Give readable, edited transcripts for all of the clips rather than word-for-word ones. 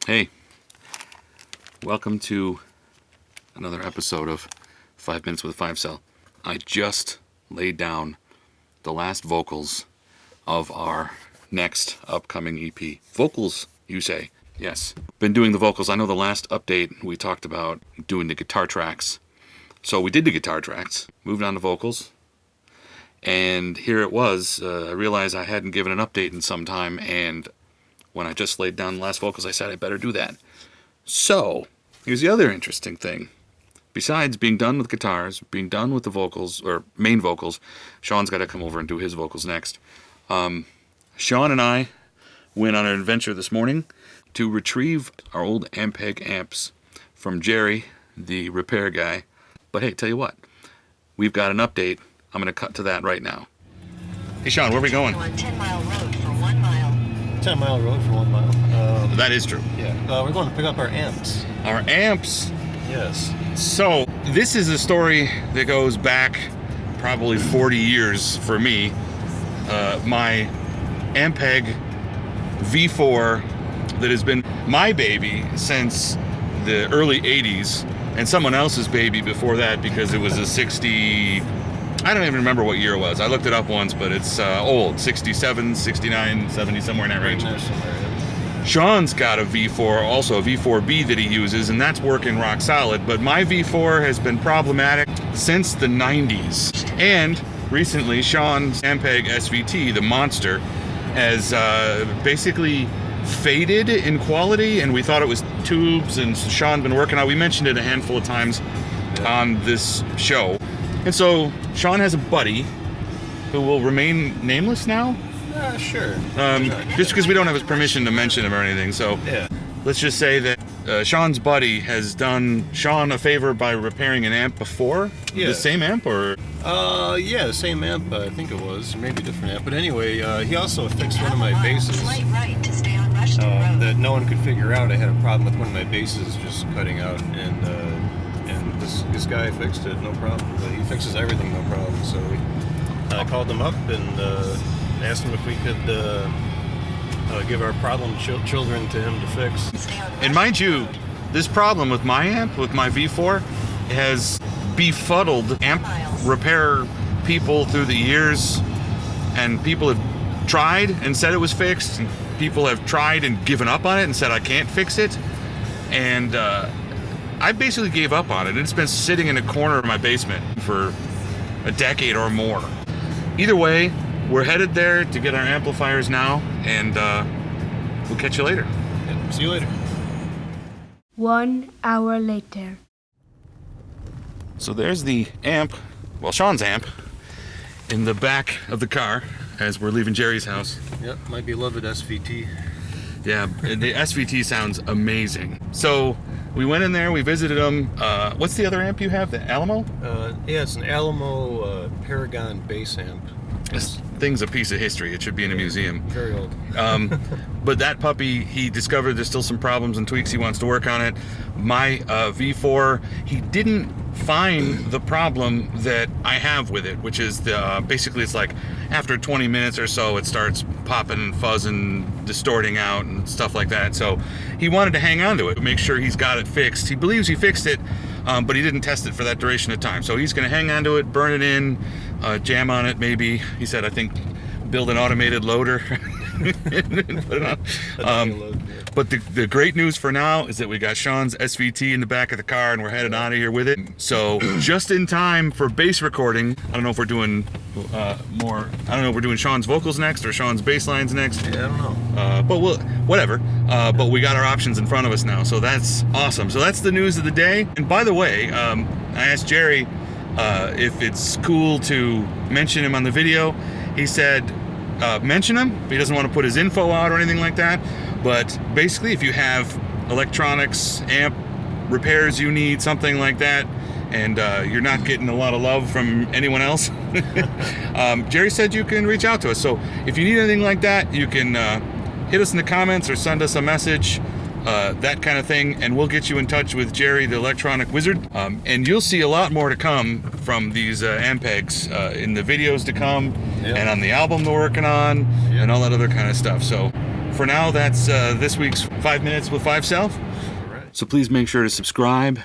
Hey, welcome to another episode of 5 Minutes with a 5 Cell. I just laid down the last vocals of our next upcoming EP. Vocals, you say? Yes. Been doing the vocals. I know the last update we talked about doing the guitar tracks. So we did the guitar tracks, moved on to vocals, and here it was. I realized I hadn't given an update in some time, and when I just laid down the last vocals, I said I better do that. So, here's the other interesting thing. Besides being done with guitars, being done with the vocals, or main vocals, Sean's got to come over and do his vocals next. Sean and I went on an adventure this morning to retrieve our old Ampeg amps from Jerry, the repair guy. But hey, tell you what, we've got an update. I'm going to cut to that right now. Hey Sean, where are we going? On 10-mile road for 1 mile. 10-mile road for 1 mile. That is true. Yeah, we're going to pick up our amps. Our amps. Yes. So, this is a story that goes back probably 40 years for me. My Ampeg V4 that has been my baby since the early 80s, and someone else's baby before that because it was a 60... I don't even remember what year it was. I looked it up once, but it's old. 67, 69, 70, somewhere in that range. Sean's got a V4, also a V4B that he uses, and that's working rock solid. But my V4 has been problematic since the 90s. And recently, Sean's Ampeg SVT, the monster, has basically faded in quality, and we thought it was tubes, and Sean's been working on it. We mentioned it a handful of times on this show. And so, Sean has a buddy who will remain nameless now? Sure. Just because we don't have his permission to mention him or anything. So, Yeah. let's just say that Sean's buddy has done Sean a favor by repairing an amp before? Yeah. The same amp, or? Yeah, the same amp, I think it was. Maybe a different amp. But anyway, he also fixed one of my basses Slight right to stay on Rushton Road. that no one could figure out. I had a problem with one of my basses just cutting out, and this guy fixed it, no problem. He fixes everything, no problem. So I called him up and asked him if we could give our problem children to him to fix. And mind you, this problem with my amp, with my V4, has befuddled amp repair people through the years, and people have tried and said it was fixed, and people have tried and given up on it and said I can't fix it, and I basically gave up on it. It's been sitting in a corner of my basement for a decade or more. Either way, we're headed there to get our amplifiers now, and we'll catch you later. Yeah, see you later. 1 hour later. So there's the amp, well, Sean's amp, in the back of the car as we're leaving Jerry's house. Yep, my beloved SVT. Yeah, the SVT sounds amazing. So we went in there, we visited them. What's the other amp you have, the Alamo? Yeah, it's an Alamo Paragon bass amp. This thing's a piece of history. It should be in a museum. Very old. But that puppy, he discovered there's still some problems and tweaks. He wants to work on it. My V4, he didn't find the problem that I have with it, which is basically it's like after 20 minutes or so, it starts popping and fuzzing, distorting out and stuff like that. So he wanted to hang on to it, make sure he's got it fixed. He believes he fixed it, but he didn't test it for that duration of time. So he's going to hang on to it, burn it in, jam on it maybe. He said, I think, build an automated loader and put it on. But the great news for now is that we got Sean's SVT in the back of the car, and we're headed out of here with it. So just in time for bass recording. I don't know if we're doing more. I don't know if we're doing Sean's vocals next or Sean's bass lines next. Yeah, I don't know. But we'll whatever. But we got our options in front of us now, so that's awesome. So that's the news of the day. And by the way, I asked Jerry if it's cool to mention him on the video. He said mention him. He doesn't want to put his info out or anything like that. But basically, if you have electronics, amp repairs you need, something like that, and you're not getting a lot of love from anyone else, Jerry said you can reach out to us. So if you need anything like that, you can hit us in the comments or send us a message. that kind of thing, and we'll get you in touch with Jerry, the electronic wizard. And you'll see a lot more to come from these Ampegs in the videos to come, and on the album they're working on, and all that other kind of stuff. So for now, that's this week's 5 Minutes with 5 Cell. All right. So please make sure to subscribe,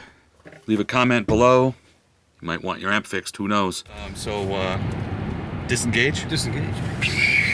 leave a comment below. You might want your amp fixed, who knows. Disengage. Disengage.